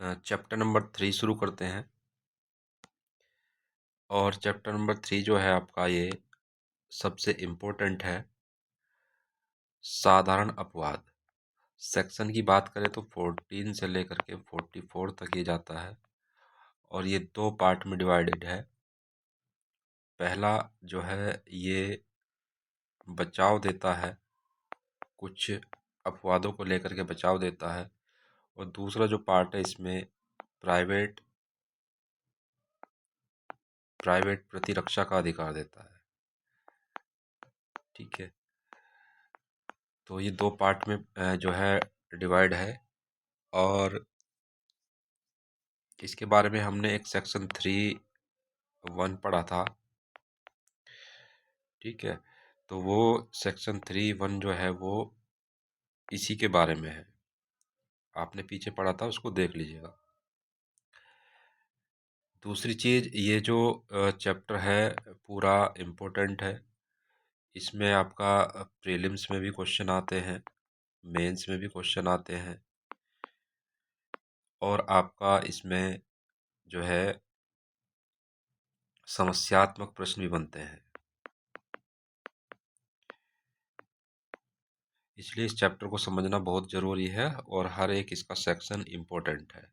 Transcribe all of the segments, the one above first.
Chapter number 3 शुरू करते हैं। और चैप्टर नंबर 3 जो है आपका ये सबसे इम्पोर्टेंट है, साधारण अपवाद। सेक्शन की बात करें तो 14 से लेकर के 44 तक ये जाता है और ये 2 पार्ट में डिवाइडेड है। पहला जो है ये बचाव देता है, कुछ अपवादों को लेकर के बचाव देता है, और दूसरा जो पार्ट है इसमें प्राइवेट प्रतिरक्षा का अधिकार देता है। ठीक है, तो ये 2 पार्ट में जो है डिवाइड है। और इसके बारे में हमने एक सेक्शन 3(1) पढ़ा था। ठीक है, तो वो सेक्शन 3(1) जो है वो इसी के बारे में है। आपने पीछे पढ़ा था, उसको देख लीजिएगा। दूसरी चीज़, ये जो चैप्टर है पूरा इम्पोर्टेंट है। इसमें आपका प्रीलिम्स में भी क्वेश्चन आते हैं, मेंस में भी क्वेश्चन आते हैं, और आपका इसमें जो है समस्यात्मक प्रश्न भी बनते हैं। इसलिए इस चैप्टर को समझना बहुत ज़रूरी है और हर एक इसका सेक्शन इम्पोर्टेंट है।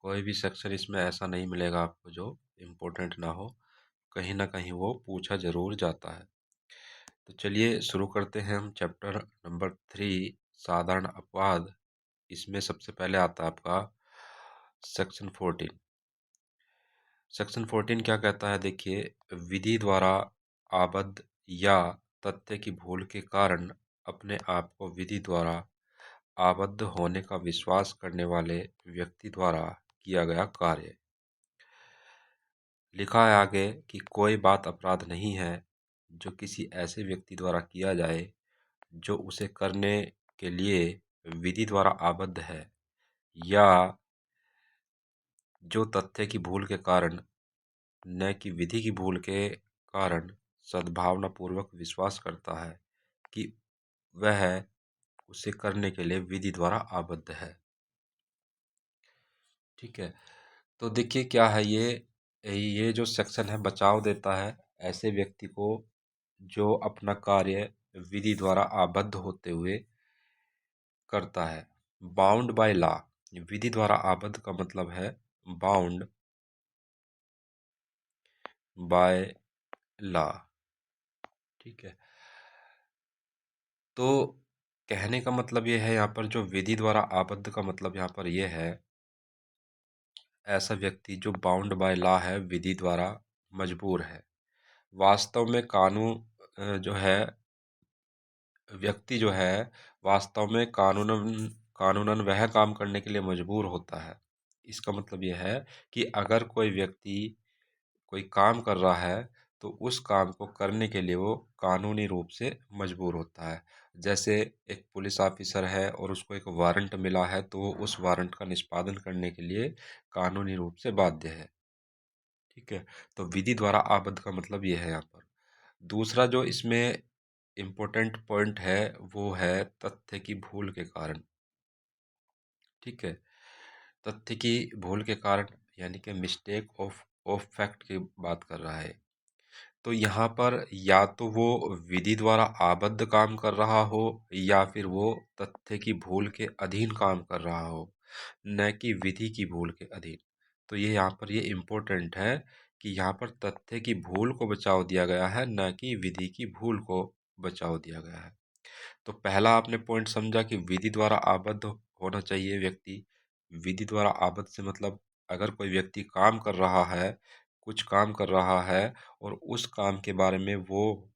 कोई भी सेक्शन इसमें ऐसा नहीं मिलेगा आपको जो इम्पोर्टेंट ना हो, कहीं ना कहीं वो पूछा ज़रूर जाता है। तो चलिए शुरू करते हैं हम चैप्टर नंबर 3, साधारण अपवाद। इसमें सबसे पहले आता है आपका सेक्शन 14। सेक्शन 14 क्या कहता है, देखिए, विधि द्वारा आबद्ध या तथ्य की भूल के कारण अपने आप को विधि द्वारा आबद्ध होने का विश्वास करने वाले व्यक्ति द्वारा किया गया कार्य। लिखा है आगे कि कोई बात अपराध नहीं है जो किसी ऐसे व्यक्ति द्वारा किया जाए जो उसे करने के लिए विधि द्वारा आबद्ध है, या जो तथ्य की भूल के कारण न कि विधि की भूल के कारण सद्भावना पूर्वक विश्वास करता है कि वह उसे करने के लिए विधि द्वारा आबद्ध है। ठीक है, तो देखिए क्या है, ये जो सेक्शन है बचाव देता है ऐसे व्यक्ति को जो अपना कार्य विधि द्वारा आबद्ध होते हुए करता है। बाउंड बाय लॉ, विधि द्वारा आबद्ध का मतलब है बाउंड बाय लॉ। ठीक है, तो कहने का मतलब ये है, यहाँ पर जो विधि द्वारा आबद्ध का मतलब यहाँ पर ये है, ऐसा व्यक्ति जो बाउंड बाय लॉ है, विधि द्वारा मजबूर है। वास्तव में कानून जो है, व्यक्ति जो है वास्तव में कानूनन वह काम करने के लिए मजबूर होता है। इसका मतलब यह है कि अगर कोई व्यक्ति कोई काम कर रहा है तो उस काम को करने के लिए वो कानूनी रूप से मजबूर होता है। जैसे एक पुलिस ऑफिसर है और उसको एक वारंट मिला है तो वो उस वारंट का निष्पादन करने के लिए कानूनी रूप से बाध्य है। ठीक है, तो विधि द्वारा आबद्ध का मतलब ये है यहाँ पर। दूसरा जो इसमें इम्पोर्टेंट पॉइंट है वो है तथ्य की भूल के कारण। ठीक है, तथ्य की भूल के कारण यानी कि मिस्टेक ऑफ फैक्ट की बात कर रहा है। तो यहाँ पर या तो वो विधि द्वारा आबद्ध काम कर रहा हो या फिर वो तथ्य की भूल के अधीन काम कर रहा हो, न कि विधि की भूल के अधीन। तो ये यहाँ पर ये इम्पोर्टेंट है कि यहाँ पर तथ्य की भूल को बचाव दिया गया है, न कि विधि की भूल को बचाव दिया गया है। तो पहला आपने पॉइंट समझा कि विधि द्वारा आबद्ध होना चाहिए व्यक्ति। विधि द्वारा आबद्ध से मतलब अगर कोई व्यक्ति काम कर रहा है, कुछ काम कर रहा है और उस काम के बारे में वो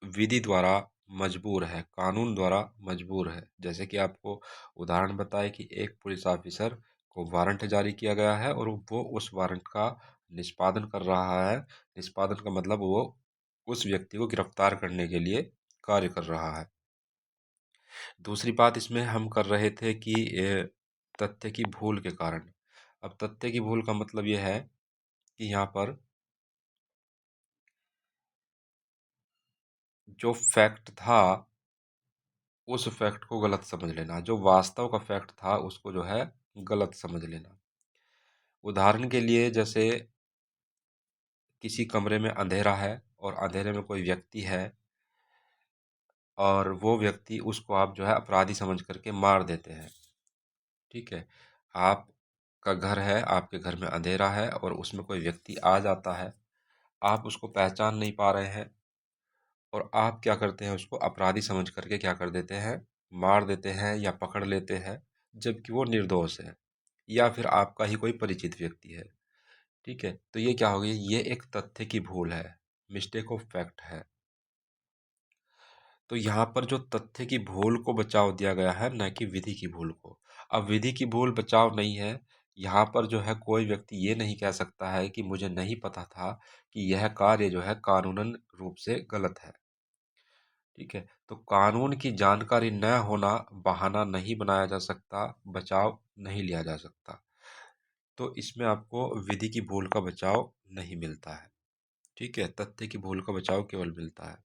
विधि द्वारा मजबूर है, कानून द्वारा मजबूर है। जैसे कि आपको उदाहरण बताए कि एक पुलिस ऑफिसर को वारंट जारी किया गया है और वो उस वारंट का निष्पादन कर रहा है। निष्पादन का मतलब वो उस व्यक्ति को गिरफ्तार करने के लिए कार्य कर रहा है। दूसरी बात इसमें हम कर रहे थे कि तथ्य की भूल के कारण। अब तथ्य की भूल का मतलब ये है कि यहाँ पर जो फैक्ट था उस फैक्ट को गलत समझ लेना, जो वास्तव का फैक्ट था उसको जो है गलत समझ लेना। उदाहरण के लिए जैसे किसी कमरे में अंधेरा है और अंधेरे में कोई व्यक्ति है और वो व्यक्ति उसको आप जो है अपराधी समझ करके मार देते हैं। ठीक है। आपका घर है, आपके घर में अंधेरा है और उसमें कोई व्यक्ति आ जाता है, आप उसको पहचान नहीं पा रहे हैं और आप क्या करते हैं, उसको अपराधी समझ करके क्या कर देते हैं, मार देते हैं या पकड़ लेते हैं, जबकि वो निर्दोष है या फिर आपका ही कोई परिचित व्यक्ति है। ठीक है, तो ये क्या हो गई, ये एक तथ्य की भूल है, मिस्टेक ऑफ फैक्ट है। तो यहाँ पर जो तथ्य की भूल को बचाव दिया गया है, न कि विधि की भूल को। अब विधि की भूल बचाव नहीं है, यहाँ पर जो है कोई व्यक्ति ये नहीं कह सकता है कि मुझे नहीं पता था कि यह कार्य जो है कानूनन रूप से गलत है। ठीक है, तो कानून की जानकारी न होना बहाना नहीं बनाया जा सकता, बचाव नहीं लिया जा सकता। तो इसमें आपको विधि की भूल का बचाव नहीं मिलता है। ठीक है, तथ्य की भूल का बचाव केवल मिलता है।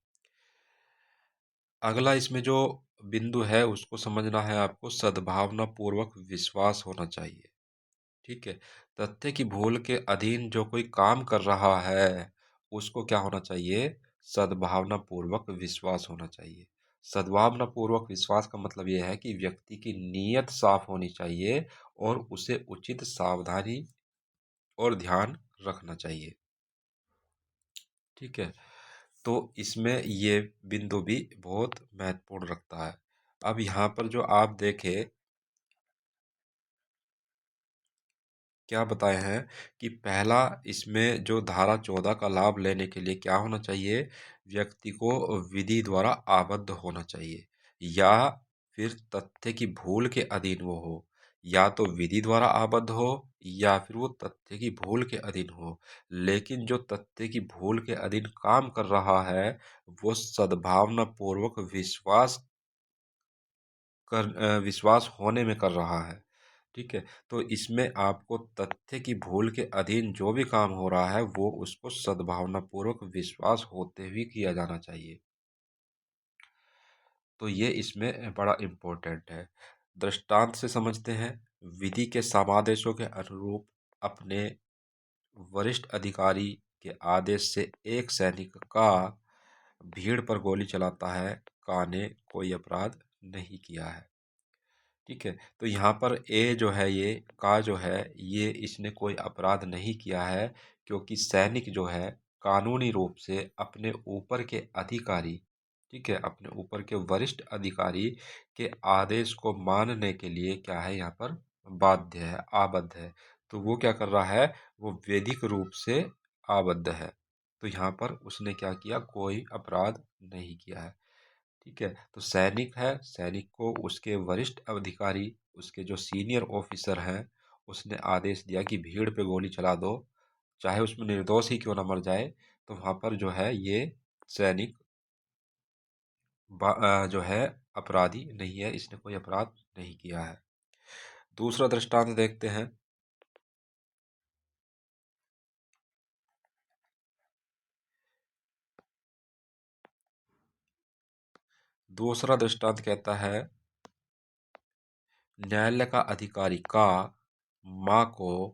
अगला इसमें जो बिंदु है उसको समझना है आपको, सद्भावना पूर्वक विश्वास होना चाहिए। ठीक है, तथ्य की भूल के अधीन जो कोई काम कर रहा है उसको क्या होना चाहिए, सद्भावना पूर्वक विश्वास होना चाहिए। सद्भावना पूर्वक विश्वास का मतलब यह है कि व्यक्ति की नीयत साफ होनी चाहिए और उसे उचित सावधानी और ध्यान रखना चाहिए। ठीक है, तो इसमें ये बिंदु भी बहुत महत्वपूर्ण रखता है। अब यहाँ पर जो आप देखें, क्या बताए हैं कि पहला इसमें जो धारा 14 का लाभ लेने के लिए क्या होना चाहिए, व्यक्ति को विधि द्वारा आबद्ध होना चाहिए या फिर तथ्य की भूल के अधीन वो हो, या तो विधि द्वारा आबद्ध हो या फिर वो तथ्य की भूल के अधीन हो। लेकिन जो तथ्य की भूल के अधीन काम कर रहा है वो सद्भावना पूर्वक विश्वास होने में कर रहा है। ठीक है, तो इसमें आपको तथ्य की भूल के अधीन जो भी काम हो रहा है वो उसको सद्भावनापूर्वक विश्वास होते हुए किया जाना चाहिए। तो ये इसमें बड़ा इम्पोर्टेंट है। दृष्टांत से समझते हैं, विधि के समादेशों के अनुरूप अपने वरिष्ठ अधिकारी के आदेश से एक सैनिक का भीड़ पर गोली चलाता है, का ने कोई अपराध नहीं किया है। ठीक है, तो यहाँ पर ए जो है, ये का जो है, ये इसने कोई अपराध नहीं किया है, क्योंकि सैनिक जो है कानूनी रूप से अपने ऊपर के अधिकारी, ठीक है, अपने ऊपर के वरिष्ठ अधिकारी के आदेश को मानने के लिए क्या है, यहाँ पर बाध्य है, आबद्ध है। तो वो क्या कर रहा है, वो वैधिक रूप से आबद्ध है। तो यहाँ पर उसने क्या किया, कोई अपराध नहीं किया है। ठीक है, तो सैनिक है, सैनिक को उसके वरिष्ठ अधिकारी, उसके जो सीनियर ऑफिसर हैं, उसने आदेश दिया कि भीड़ पे गोली चला दो, चाहे उसमें निर्दोष ही क्यों ना मर जाए। तो वहाँ पर जो है ये सैनिक जो है अपराधी नहीं है, इसने कोई अपराध नहीं किया है। दूसरा दृष्टांत देखते हैं। दूसरा दृष्टांत कहता है, न्यायालय का अधिकारी का माँ को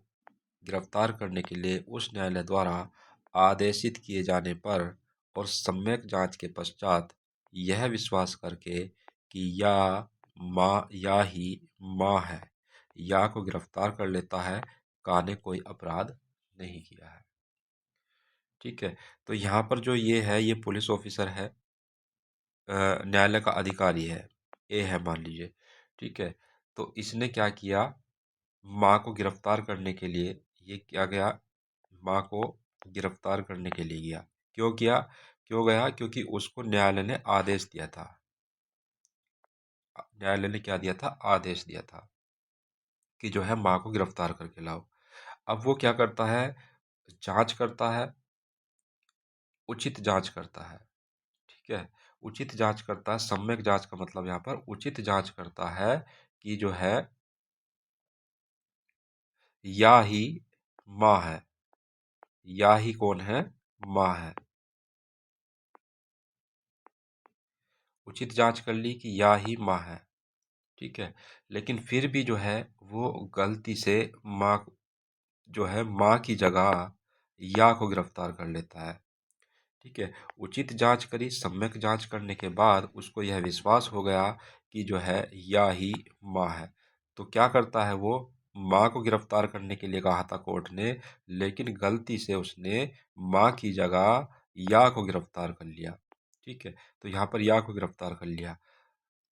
गिरफ्तार करने के लिए उस न्यायालय द्वारा आदेशित किए जाने पर और सम्यक जांच के पश्चात यह विश्वास करके कि या ही माँ है, या को गिरफ्तार कर लेता है, का ने कोई अपराध नहीं किया है। ठीक है, तो यहाँ पर जो ये है, ये पुलिस ऑफिसर है, न्यायालय का अधिकारी है, ए है मान लीजिए। ठीक है, तो इसने क्या किया, माँ को गिरफ्तार करने के लिए ये क्या गया, माँ को गिरफ्तार करने के लिए गया। क्यों किया, क्यों गया, क्योंकि उसको न्यायालय ने आदेश दिया था। न्यायालय ने क्या दिया था, आदेश दिया था कि जो है माँ को गिरफ्तार करके लाओ। अब वो क्या करता है, जांच करता है, उचित जांच करता है। ठीक है, उचित जांच करता है, सम्यक जांच का मतलब यहाँ पर उचित जांच करता है कि जो है या ही माँ है, या ही कौन है, माँ है। उचित जांच कर ली कि या ही माँ है। ठीक है, लेकिन फिर भी जो है वो गलती से माँ जो है माँ की जगह या को गिरफ्तार कर लेता है। ठीक है। उचित जांच करी, सम्यक जांच करने के बाद उसको यह विश्वास हो गया कि जो है या ही माँ है, तो क्या करता है वो, माँ को गिरफ्तार करने के लिए कहा था कोर्ट ने, लेकिन गलती से उसने माँ की जगह या को गिरफ्तार कर लिया। ठीक है। तो यहाँ पर या को गिरफ्तार कर लिया,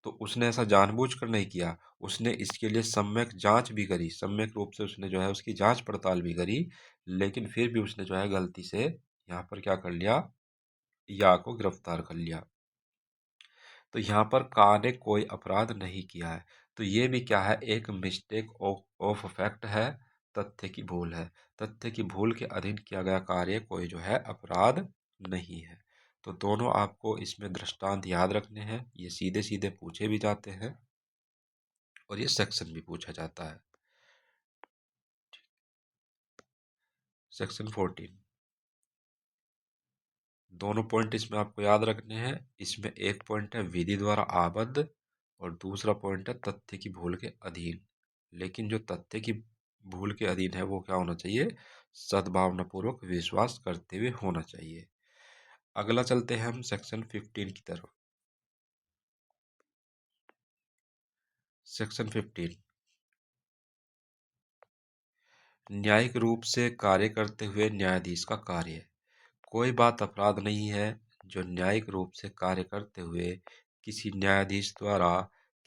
तो उसने ऐसा जानबूझकर नहीं किया। उसने इसके लिए सम्यक जांच भी करी, सम्यक रूप से उसने जो है उसकी जांच पड़ताल भी करी, लेकिन फिर भी उसने जो है गलती से यहाँ पर क्या कर लिया, या को गिरफ्तार कर लिया। तो यहाँ पर का ने कोई अपराध नहीं किया है। तो ये भी क्या है, एक मिस्टेक ऑफ फैक्ट है, तथ्य की भूल है। तथ्य की भूल के अधीन किया गया कार्य कोई जो है अपराध नहीं है। तो दोनों आपको इसमें दृष्टांत याद रखने हैं, ये सीधे सीधे पूछे भी जाते हैं और ये सेक्शन भी पूछा जाता है। सेक्शन 14, दोनों पॉइंट इसमें आपको याद रखने हैं। इसमें एक पॉइंट है विधि द्वारा आबद्ध और दूसरा पॉइंट है तथ्य की भूल के अधीन। लेकिन जो तथ्य की भूल के अधीन है वो क्या होना चाहिए, सद्भावनापूर्वक विश्वास करते हुए होना चाहिए। अगला चलते हैं हम सेक्शन 15 की तरफ। सेक्शन 15, न्यायिक रूप से कार्य करते हुए न्यायाधीश का कार्य। कोई बात अपराध नहीं है जो न्यायिक रूप से कार्य करते हुए किसी न्यायाधीश द्वारा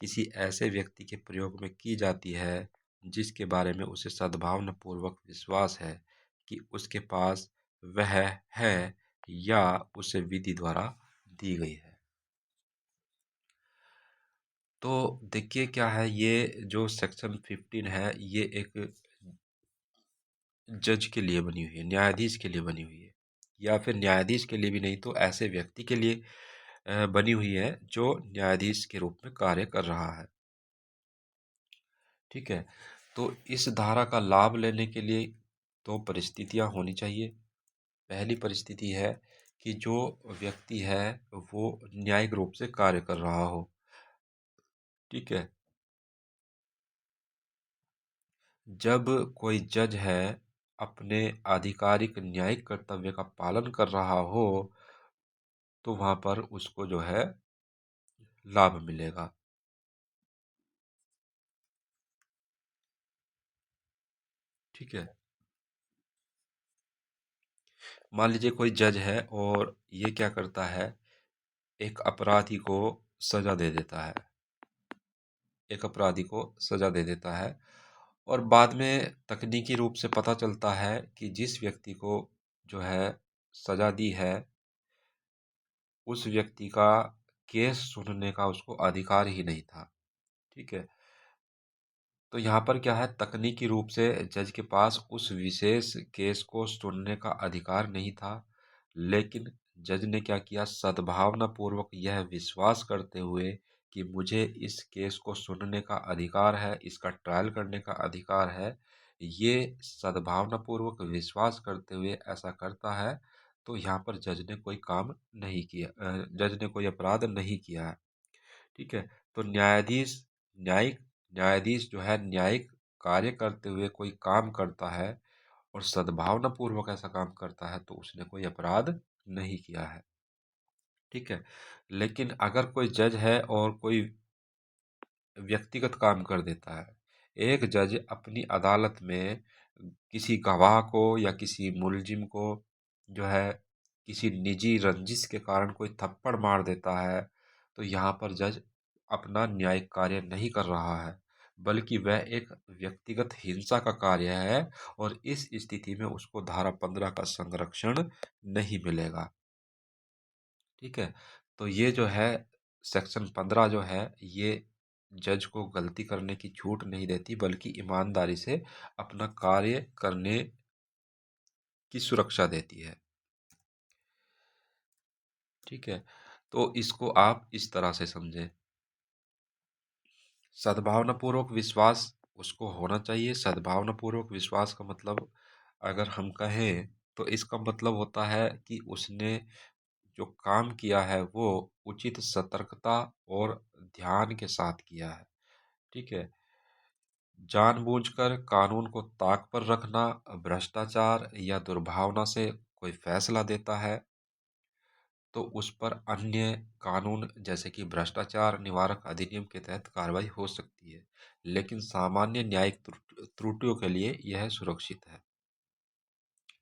किसी ऐसे व्यक्ति के प्रयोग में की जाती है जिसके बारे में उसे सद्भावनापूर्वक विश्वास है कि उसके पास वह है या उसे विधि द्वारा दी गई है। तो देखिए क्या है, ये जो सेक्शन 15 है ये एक जज के लिए बनी हुई है, न्यायाधीश के लिए बनी हुई है, या फिर न्यायाधीश के लिए भी नहीं तो ऐसे व्यक्ति के लिए बनी हुई है जो न्यायाधीश के रूप में कार्य कर रहा है। ठीक है। तो इस धारा का लाभ लेने के लिए दो परिस्थितियां होनी चाहिए। पहली परिस्थिति है कि जो व्यक्ति है वो न्यायिक रूप से कार्य कर रहा हो। ठीक है। जब कोई जज है अपने आधिकारिक न्यायिक कर्तव्य का पालन कर रहा हो तो वहां पर उसको जो है लाभ मिलेगा। ठीक है। मान लीजिए कोई जज है और ये क्या करता है, एक अपराधी को सजा दे देता है, एक अपराधी को सजा दे देता है और बाद में तकनीकी रूप से पता चलता है कि जिस व्यक्ति को जो है सजा दी है उस व्यक्ति का केस सुनने का उसको अधिकार ही नहीं था। ठीक है। तो यहाँ पर क्या है, तकनीकी रूप से जज के पास उस विशेष केस को सुनने का अधिकार नहीं था, लेकिन जज ने क्या किया, सद्भावना पूर्वक यह विश्वास करते हुए कि मुझे इस केस को सुनने का अधिकार है, इसका ट्रायल करने का अधिकार है, ये सद्भावना पूर्वक विश्वास करते हुए ऐसा करता है, तो यहाँ पर जज ने कोई काम नहीं किया, जज ने कोई अपराध नहीं किया है। ठीक है। तो न्यायिक न्यायाधीश जो है न्यायिक कार्य करते हुए कोई काम करता है और सद्भावना पूर्वक ऐसा काम करता है तो उसने कोई अपराध नहीं किया है। ठीक है। लेकिन अगर कोई जज है और कोई व्यक्तिगत काम कर देता है, एक जज अपनी अदालत में किसी गवाह को या किसी मुलजिम को जो है किसी निजी रंजिश के कारण कोई थप्पड़ मार देता है, तो यहाँ पर जज अपना न्यायिक कार्य नहीं कर रहा है, बल्कि वह एक व्यक्तिगत हिंसा का कार्य है और इस स्थिति में उसको धारा 15 का संरक्षण नहीं मिलेगा। ठीक है। तो ये जो है सेक्शन 15 जो है ये जज को गलती करने की छूट नहीं देती बल्कि ईमानदारी से अपना कार्य करने की सुरक्षा देती है। ठीक है। तो इसको आप इस तरह से समझें, सद्भावनापूर्वक विश्वास उसको होना चाहिए। सद्भावनापूर्वक विश्वास का मतलब अगर हम कहें तो इसका मतलब होता है कि उसने जो काम किया है वो उचित सतर्कता और ध्यान के साथ किया है। ठीक है। जानबूझकर कानून को ताक पर रखना भ्रष्टाचार या दुर्भावना से कोई फैसला देता है तो उस पर अन्य कानून जैसे कि भ्रष्टाचार निवारक अधिनियम के तहत कार्रवाई हो सकती है, लेकिन सामान्य न्यायिक त्रुटियों के लिए यह सुरक्षित है।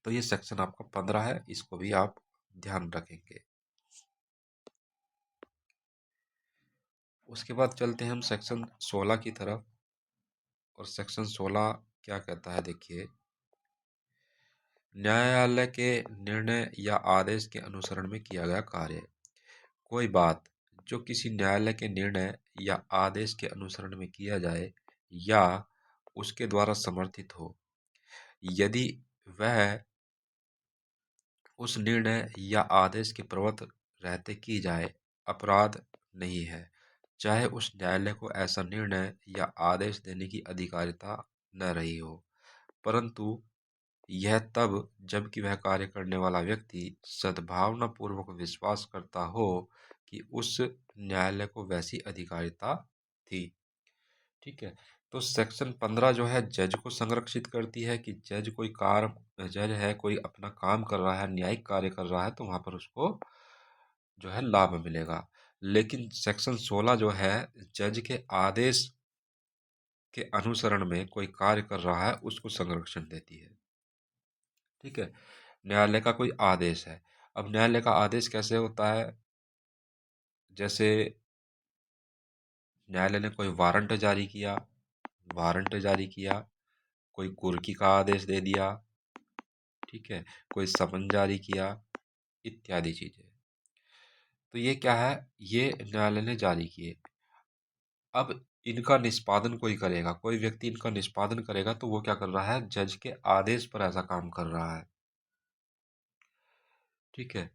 तो ये सेक्शन आपका 15 है, इसको भी आप ध्यान रखेंगे। उसके बाद चलते हैं हम सेक्शन 16 की तरफ। और सेक्शन 16 क्या कहता है, देखिए, न्यायालय के निर्णय या आदेश के अनुसरण में किया गया कार्य। कोई बात जो किसी न्यायालय के निर्णय या आदेश के अनुसरण में किया जाए या उसके द्वारा समर्थित हो, यदि वह उस निर्णय या आदेश के प्रवृत्त रहते की जाए, अपराध नहीं है, चाहे उस न्यायालय को ऐसा निर्णय या आदेश देने की अधिकारिता न रही हो, परंतु यह तब जबकि वह कार्य करने वाला व्यक्ति सद्भावनापूर्वक विश्वास करता हो कि उस न्यायालय को वैसी अधिकारिता थी। ठीक है। तो सेक्शन 15 जो है जज को संरक्षित करती है कि जज है कोई अपना काम कर रहा है, न्यायिक कार्य कर रहा है, तो वहां पर उसको जो है लाभ मिलेगा। लेकिन सेक्शन 16 जो है जज के आदेश के अनुसरण में कोई कार्य कर रहा है उसको संरक्षण देती है। ठीक है। न्यायालय का कोई आदेश है। अब न्यायालय का आदेश कैसे होता है, जैसे न्यायालय ने कोई वारंट जारी किया, कोई कुर्की का आदेश दे दिया, ठीक है, कोई समन जारी किया, इत्यादि चीजें। तो ये क्या है, ये न्यायालय ने जारी किए। अब इनका निष्पादन कोई करेगा, कोई व्यक्ति इनका निष्पादन करेगा तो वो क्या कर रहा है, जज के आदेश पर ऐसा काम कर रहा है। ठीक है।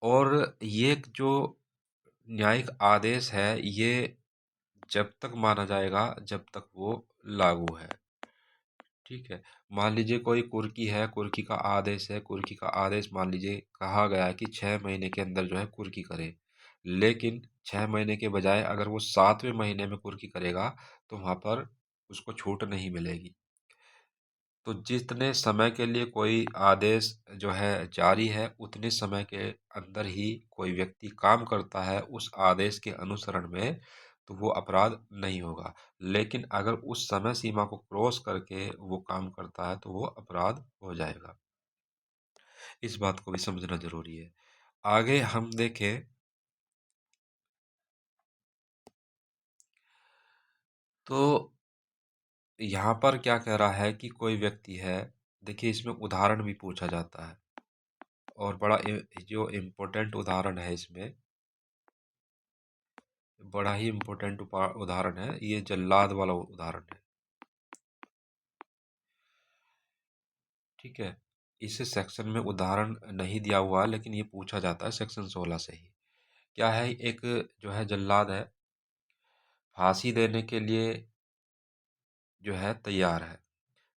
और ये जो न्यायिक आदेश है ये जब तक माना जाएगा जब तक वो लागू है। ठीक है। मान लीजिए कोई कुर्की है, कुर्की का आदेश है, कुर्की का आदेश मान लीजिए कहा गया है कि 6 महीने के अंदर जो है कुर्की करे, लेकिन 6 महीने के बजाय अगर वो 7वें महीने में कुर्की करेगा तो वहां पर उसको छूट नहीं मिलेगी। तो जितने समय के लिए कोई आदेश जो है जारी है उतने समय के अंदर ही कोई व्यक्ति काम करता है उस आदेश के अनुसरण में, तो वो अपराध नहीं होगा। लेकिन अगर उस समय सीमा को क्रॉस करके वो काम करता है तो वो अपराध हो जाएगा। इस बात को भी समझना जरूरी है। आगे हम देखें तो यहाँ पर क्या कह रहा है कि कोई व्यक्ति है, देखिए इसमें उदाहरण भी पूछा जाता है और जो इम्पोर्टेंट उदाहरण है इसमें, बड़ा ही इम्पोर्टेंट उदाहरण है, ये जल्लाद वाला उदाहरण है। ठीक है। इस सेक्शन में उदाहरण नहीं दिया हुआ है लेकिन ये पूछा जाता है सेक्शन 16 से ही। क्या है, एक जो है जल्लाद है, फांसी देने के लिए जो है तैयार है।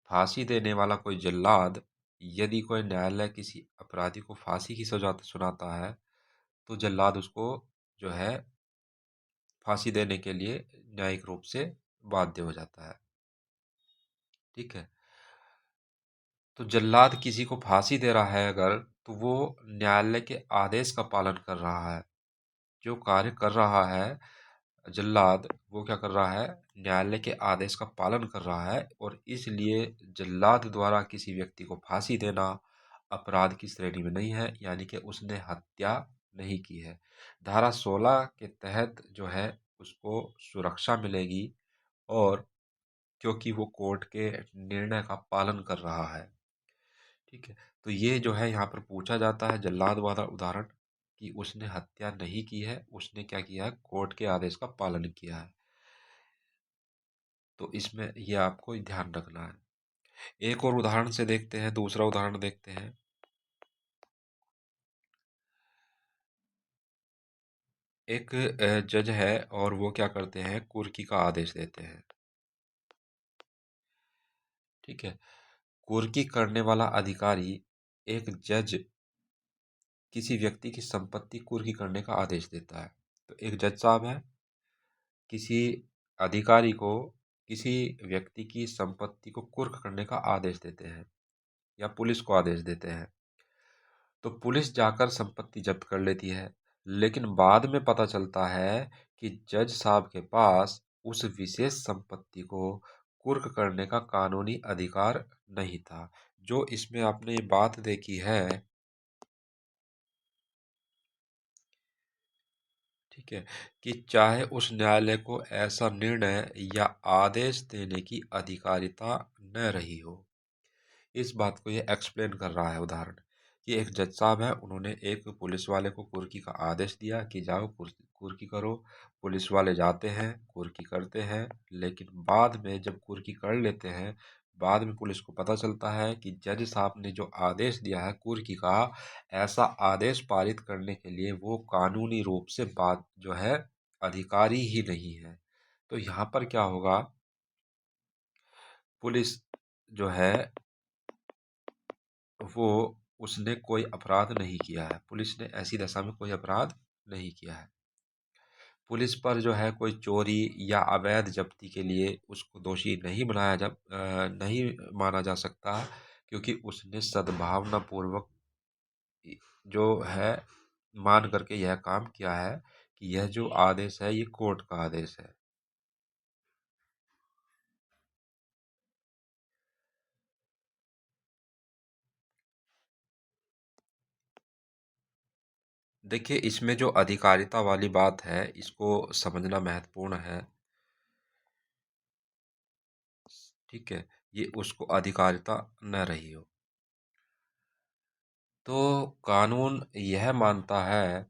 फांसी देने वाला कोई जल्लाद यदि कोई न्यायालय किसी अपराधी को फांसी की सजा सुनाता है तो जल्लाद उसको जो है फांसी देने के लिए न्यायिक रूप से बाध्य हो जाता है। ठीक है। तो जल्लाद किसी को फांसी दे रहा है अगर, तो वो न्यायालय के आदेश का पालन कर रहा है। जो कार्य कर रहा है जल्लाद, वो क्या कर रहा है, न्यायालय के आदेश का पालन कर रहा है, और इसलिए जल्लाद द्वारा किसी व्यक्ति को फांसी देना अपराध की श्रेणी में नहीं है, यानी कि उसने हत्या नहीं की है। धारा 16 के तहत जो है उसको सुरक्षा मिलेगी, और क्योंकि वो कोर्ट के निर्णय का पालन कर रहा है। ठीक है। तो ये जो है यहाँ पर पूछा जाता है जल्लाद वाला उदाहरण, कि उसने हत्या नहीं की है, उसने क्या किया है, कोर्ट के आदेश का पालन किया है। तो इसमें ये आपको ध्यान रखना है। एक और उदाहरण से देखते हैं, दूसरा उदाहरण देखते हैं। एक जज है और वो क्या करते हैं, कुर्की का आदेश देते हैं। ठीक है। कुर्की करने वाला अधिकारी, एक जज किसी व्यक्ति की संपत्ति कुर्की करने का आदेश देता है। तो एक जज साहब है, किसी अधिकारी को किसी व्यक्ति की संपत्ति को कुर्क करने का आदेश देते हैं या पुलिस को आदेश देते हैं। तो पुलिस जाकर संपत्ति जब्त कर लेती है, लेकिन बाद में पता चलता है कि जज साहब के पास उस विशेष संपत्ति को कुर्क करने का कानूनी अधिकार नहीं था। जो इसमें आपने ये बात देखी है, ठीक है, कि चाहे उस न्यायालय को ऐसा निर्णय या आदेश देने की अधिकारिता न रही हो। इस बात को ये एक्सप्लेन कर रहा है उदाहरण, कि एक जज साहब है, उन्होंने एक पुलिस वाले को कुर्की का आदेश दिया कि जाओ कुर्की करो। पुलिस वाले जाते हैं, कुर्की करते हैं, लेकिन बाद में जब कुर्की कर लेते हैं, बाद में पुलिस को पता चलता है कि जज साहब ने जो आदेश दिया है कुर्की का, ऐसा आदेश पारित करने के लिए वो कानूनी रूप से बात जो है अधिकारी ही नहीं है। तो यहाँ पर क्या होगा, पुलिस जो है वो उसने कोई अपराध नहीं किया है, पुलिस ने ऐसी दशा में कोई अपराध नहीं किया है। पुलिस पर जो है कोई चोरी या अवैध जब्ती के लिए उसको दोषी नहीं माना जा सकता, क्योंकि उसने सद्भावना पूर्वक जो है मान करके यह काम किया है कि यह जो आदेश है ये कोर्ट का आदेश है। देखिए, इसमें जो अधिकारिता वाली बात है इसको समझना महत्वपूर्ण है। ठीक है, ये उसको अधिकारिता न रही हो। तो कानून यह मानता है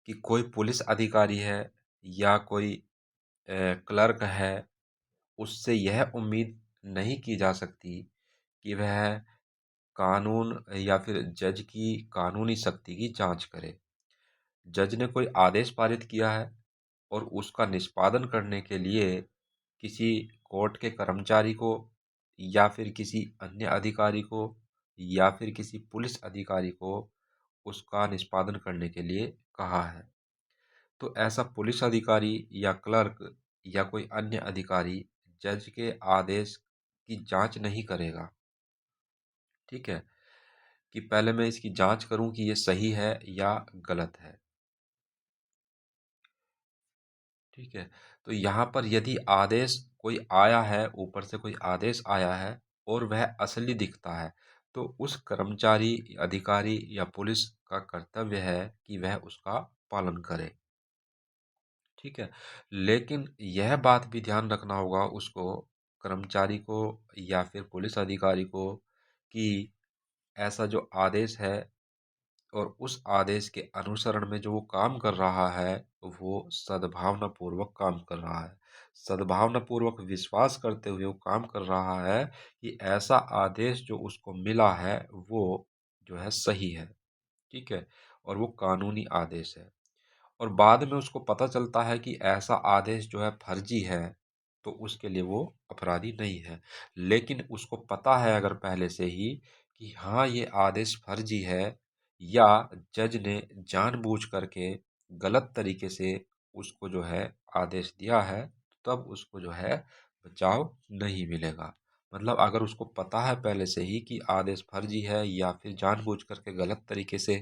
कि कोई पुलिस अधिकारी है या कोई क्लर्क है, उससे यह उम्मीद नहीं की जा सकती कि वह कानून या फिर जज की कानूनी शक्ति की जांच करे। जज ने कोई आदेश पारित किया है और उसका निष्पादन करने के लिए किसी कोर्ट के कर्मचारी को या फिर किसी अन्य अधिकारी को या फिर किसी पुलिस अधिकारी को उसका निष्पादन करने के लिए कहा है। तो ऐसा पुलिस अधिकारी या क्लर्क या कोई अन्य अधिकारी जज के आदेश की जांच नहीं करेगा। ठीक है, कि पहले मैं इसकी जांच करूं कि ये सही है या गलत है। ठीक है, तो यहाँ पर यदि आदेश कोई आया है, ऊपर से कोई आदेश आया है और वह असली दिखता है, तो उस कर्मचारी, अधिकारी या पुलिस का कर्तव्य है कि वह उसका पालन करे। ठीक है, लेकिन यह बात भी ध्यान रखना होगा उसको, कर्मचारी को या फिर पुलिस अधिकारी को, कि ऐसा जो आदेश है और उस आदेश के अनुसरण में जो वो काम कर रहा है, वो सद्भावना पूर्वक काम कर रहा है। सद्भावना पूर्वक विश्वास करते हुए वो काम कर रहा है कि ऐसा आदेश जो उसको मिला है वो जो है सही है। ठीक है, और वो कानूनी आदेश है। और बाद में उसको पता चलता है कि ऐसा आदेश जो है फर्जी है, तो उसके लिए वो अपराधी नहीं है। लेकिन उसको पता है अगर पहले से ही कि हाँ ये आदेश फर्जी है, या जज ने जानबूझ करके गलत तरीके से उसको जो है आदेश दिया है, तब उसको जो है बचाव नहीं मिलेगा। मतलब अगर उसको पता है पहले से ही कि आदेश फर्जी है या फिर जानबूझ करके गलत तरीके से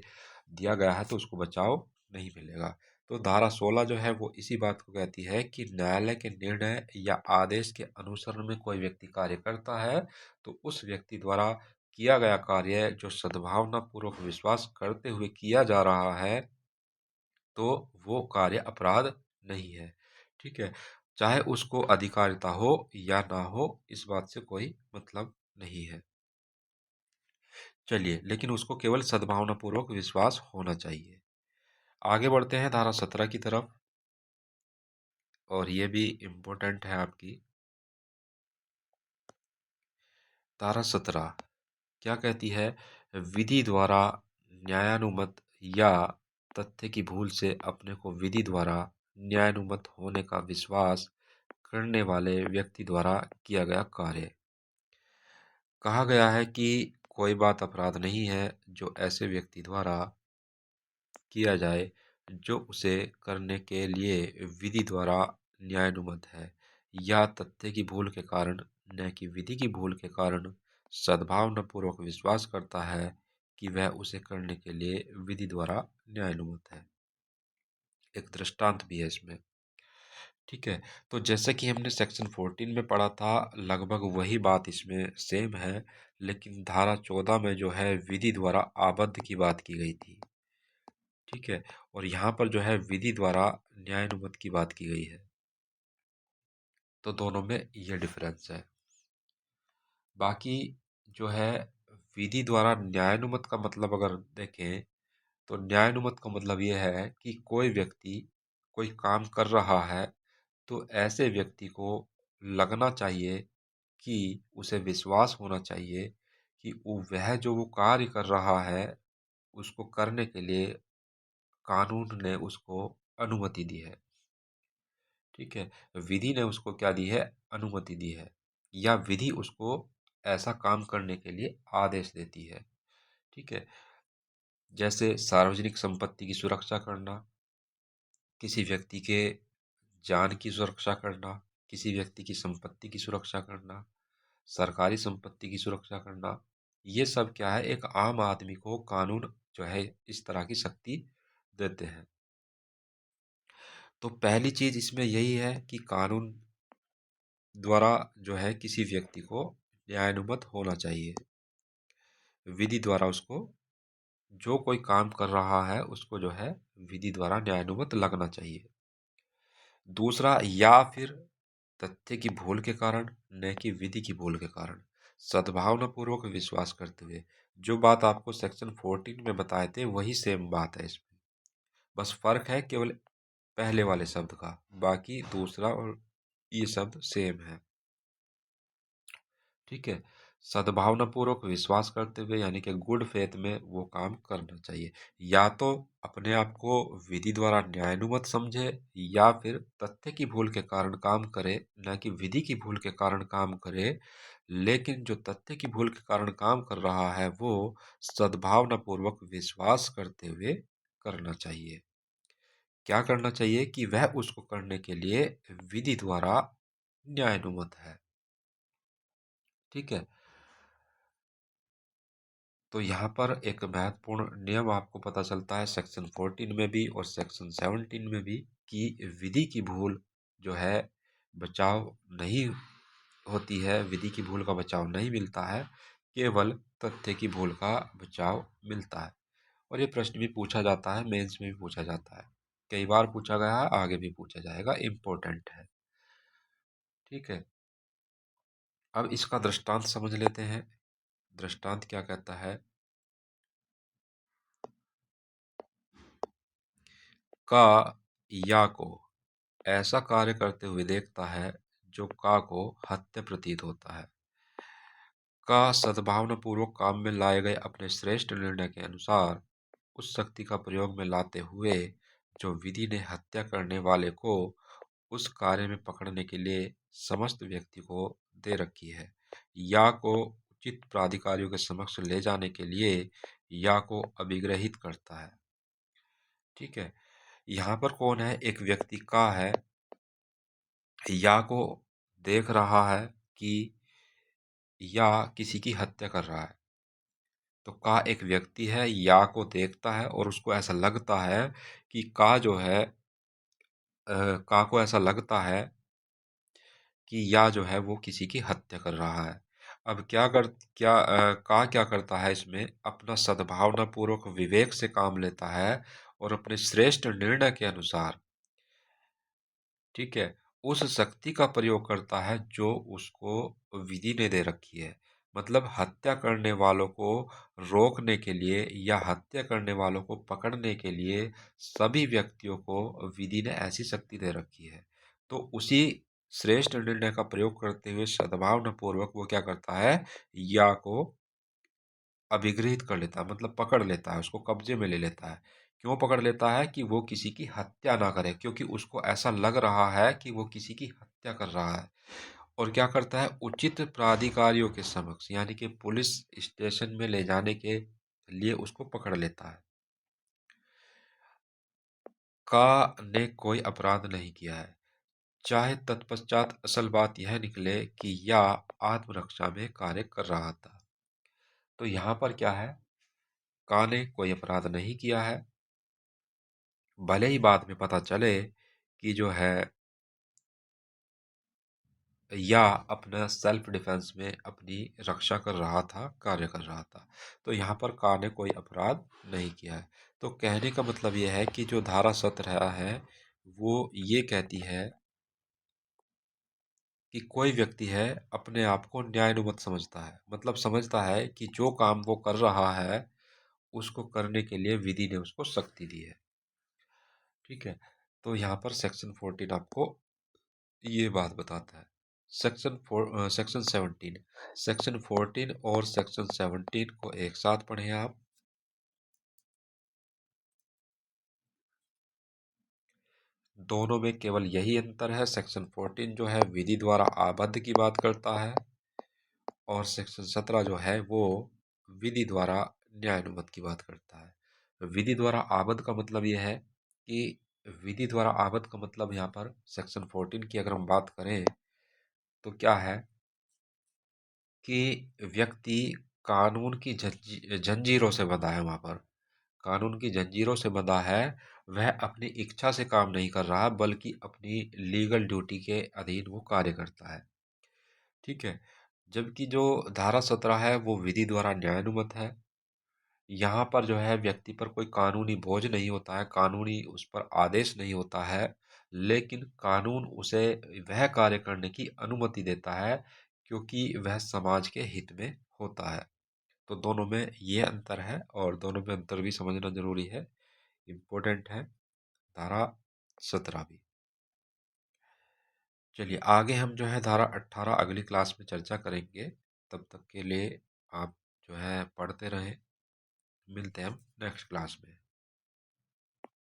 दिया गया है, तो उसको बचाव नहीं मिलेगा। तो धारा 16 जो है वो इसी बात को कहती है कि न्यायालय के निर्णय या आदेश के अनुसरण में कोई व्यक्ति कार्य करता है, तो उस व्यक्ति द्वारा किया गया कार्य जो सद्भावना पूर्वक विश्वास करते हुए किया जा रहा है, तो वो कार्य अपराध नहीं है। ठीक है, चाहे उसको अधिकारिता हो या ना हो, इस बात से कोई मतलब नहीं है। चलिए, लेकिन उसको केवल सद्भावना पूर्वक विश्वास होना चाहिए। आगे बढ़ते हैं धारा 17 की तरफ, और ये भी इम्पोर्टेंट है आपकी। धारा 17 क्या कहती है? विधि द्वारा न्यायानुमत या तथ्य की भूल से अपने को विधि द्वारा न्यायानुमत होने का विश्वास करने वाले व्यक्ति द्वारा किया गया कार्य। कहा गया है कि कोई बात अपराध नहीं है जो ऐसे व्यक्ति द्वारा किया जाए जो उसे करने के लिए विधि द्वारा न्यायानुमत है, या तथ्य की भूल के कारण न कि विधि की भूल के कारण सद्भावनापूर्वक विश्वास करता है कि वह उसे करने के लिए विधि द्वारा न्यायानुमत है। एक दृष्टांत भी है इसमें। ठीक है। तो जैसे कि हमने सेक्शन 14 में पढ़ा था, लगभग वही बात इसमें सेम है, लेकिन धारा 14 में जो है विधि द्वारा आबद्ध की बात की गई थी। ठीक है। और यहाँ पर जो है विधि द्वारा न्यायानुमत की बात की गई है। तो दोनों में ये डिफरेंस है। बाकी जो है विधि द्वारा न्यायानुमत का मतलब अगर देखें तो न्यायानुमत का मतलब ये है कि कोई व्यक्ति कोई काम कर रहा है तो ऐसे व्यक्ति को लगना चाहिए कि उसे विश्वास होना चाहिए कि वह जो वो कार्य कर रहा है उसको करने के लिए कानून ने उसको अनुमति दी है। ठीक है। विधि ने उसको क्या दी है? अनुमति दी है, या विधि उसको ऐसा काम करने के लिए आदेश देती है। ठीक है। जैसे सार्वजनिक संपत्ति की सुरक्षा करना, किसी व्यक्ति के जान की सुरक्षा करना, किसी व्यक्ति की संपत्ति की सुरक्षा करना, सरकारी संपत्ति की सुरक्षा करना, ये सब क्या है? एक आम आदमी को कानून जो है इस तरह की शक्ति देते हैं। तो पहली चीज इसमें यही है कि कानून द्वारा जो है किसी व्यक्ति को न्यायानुमत होना चाहिए। विधि द्वारा उसको जो कोई काम कर रहा है उसको जो है विधि द्वारा न्यायानुमत लगना चाहिए। दूसरा, या फिर तथ्य की भूल के कारण न कि विधि की भूल के कारण सद्भावनापूर्वक विश्वास करते हुए। जो बात आपको सेक्शन 14 में बताए थे वही सेम बात है इसमें, बस फर्क है केवल पहले वाले शब्द का, बाकी दूसरा और ये शब्द सेम है। ठीक है। सद्भावनापूर्वक विश्वास करते हुए यानी कि गुड फेथ में वो काम करना चाहिए। या तो अपने आप को विधि द्वारा न्यायानुमत समझे, या फिर तथ्य की भूल के कारण काम करे, न कि विधि की भूल के कारण काम करे। लेकिन जो तथ्य की भूल के कारण काम कर रहा है वो सद्भावनापूर्वक विश्वास करते हुए करना चाहिए। क्या करना चाहिए? कि वह उसको करने के लिए विधि द्वारा न्यायानुमत है। ठीक है। तो यहाँ पर एक महत्वपूर्ण नियम आपको पता चलता है सेक्शन 14 में भी और सेक्शन 17 में भी, कि विधि की भूल जो है बचाव नहीं होती है, विधि की भूल का बचाव नहीं मिलता है, केवल तथ्य की भूल का बचाव मिलता है। और ये प्रश्न भी पूछा जाता है, मेंस में भी पूछा जाता है, कई बार पूछा गया है, आगे भी पूछा जाएगा, इम्पोर्टेंट है। ठीक है। अब इसका दृष्टांत समझ लेते हैं। दृष्टांत क्या कहता है? का या को ऐसा कार्य करते हुए देखता है जो का को हत्या प्रतीत होता है। का सद्भावनापूर्वक काम में लाए गए अपने श्रेष्ठ निर्णय के अनुसार उस शक्ति का प्रयोग में लाते हुए जो विधि ने हत्या करने वाले को उस कार्य में पकड़ने के लिए समस्त व्यक्ति को दे रखी है, या को उचित प्राधिकारियों के समक्ष ले जाने के लिए या को अभिग्रहित करता है। ठीक है। यहाँ पर कौन है? एक व्यक्ति का है, या को देख रहा है कि या किसी की हत्या कर रहा है। तो का एक व्यक्ति है, या को देखता है और उसको ऐसा लगता है कि का जो है का को ऐसा लगता है कि या जो है वो किसी की हत्या कर रहा है। अब का क्या करता है? इसमें अपना सद्भावनापूर्वक विवेक से काम लेता है और अपने श्रेष्ठ निर्णय के अनुसार, ठीक है, उस शक्ति का प्रयोग करता है जो उसको विधि ने दे रखी है। मतलब हत्या करने वालों को रोकने के लिए या हत्या करने वालों को पकड़ने के लिए सभी व्यक्तियों को विधि ने ऐसी शक्ति दे रखी है। तो उसी श्रेष्ठ निर्णय का प्रयोग करते हुए सद्भावनापूर्वक वो क्या करता है? या को अभिगृहित कर लेता है, मतलब पकड़ लेता है, उसको कब्जे में ले लेता है। क्यों पकड़ लेता है? कि वो किसी की हत्या ना करे, क्योंकि उसको ऐसा लग रहा है कि वो किसी की हत्या कर रहा है। और क्या करता है? उचित प्राधिकारियों के समक्ष यानी कि पुलिस स्टेशन में ले जाने के लिए उसको पकड़ लेता है। का ने कोई अपराध नहीं किया है, चाहे तत्पश्चात असल बात यह निकले कि या आत्मरक्षा में कार्य कर रहा था। तो यहाँ पर क्या है, का ने कोई अपराध नहीं किया है, भले ही बाद में पता चले कि जो है या अपना सेल्फ डिफेंस में अपनी रक्षा कर रहा था, कार्य कर रहा था। तो यहाँ पर का ने कोई अपराध नहीं किया है। तो कहने का मतलब यह है कि जो धारा 17 है वो ये कहती है कि कोई व्यक्ति है अपने आप को न्यायानुमत समझता है, मतलब समझता है कि जो काम वो कर रहा है उसको करने के लिए विधि ने उसको शक्ति दी है। ठीक है, तो यहाँ पर सेक्शन 14 आपको ये बात बताता है। सेक्शन 17, सेक्शन 14 और सेक्शन 17 को एक साथ पढ़ें आप। दोनों में केवल यही अंतर है, सेक्शन 14 जो है विधि द्वारा आबद्ध की बात करता है और सेक्शन 17 जो है वो विधि द्वारा न्यायानुमत की बात करता है। विधि द्वारा आबद्ध का मतलब यह है कि विधि द्वारा आबद्ध का मतलब यहाँ पर सेक्शन 14 की अगर हम बात करें तो क्या है कि व्यक्ति कानून की जंजीरों से बंधा है, वहां पर कानून की जंजीरों से बंधा है। वह अपनी इच्छा से काम नहीं कर रहा बल्कि अपनी लीगल ड्यूटी के अधीन वो कार्य करता है। ठीक है, जबकि जो धारा 17 है वो विधि द्वारा न्यायानुमत है। यहाँ पर जो है व्यक्ति पर कोई कानूनी बोझ नहीं होता है, कानूनी उस पर आदेश नहीं होता है, लेकिन कानून उसे वह कार्य करने की अनुमति देता है क्योंकि वह समाज के हित में होता है। तो दोनों में ये अंतर है और दोनों में अंतर भी समझना जरूरी है, इम्पोर्टेंट है धारा 17 भी। चलिए आगे हम जो है धारा 18 अगली क्लास में चर्चा करेंगे। तब तक के लिए आप जो है पढ़ते रहें। मिलते हैं हम नेक्स्ट क्लास में।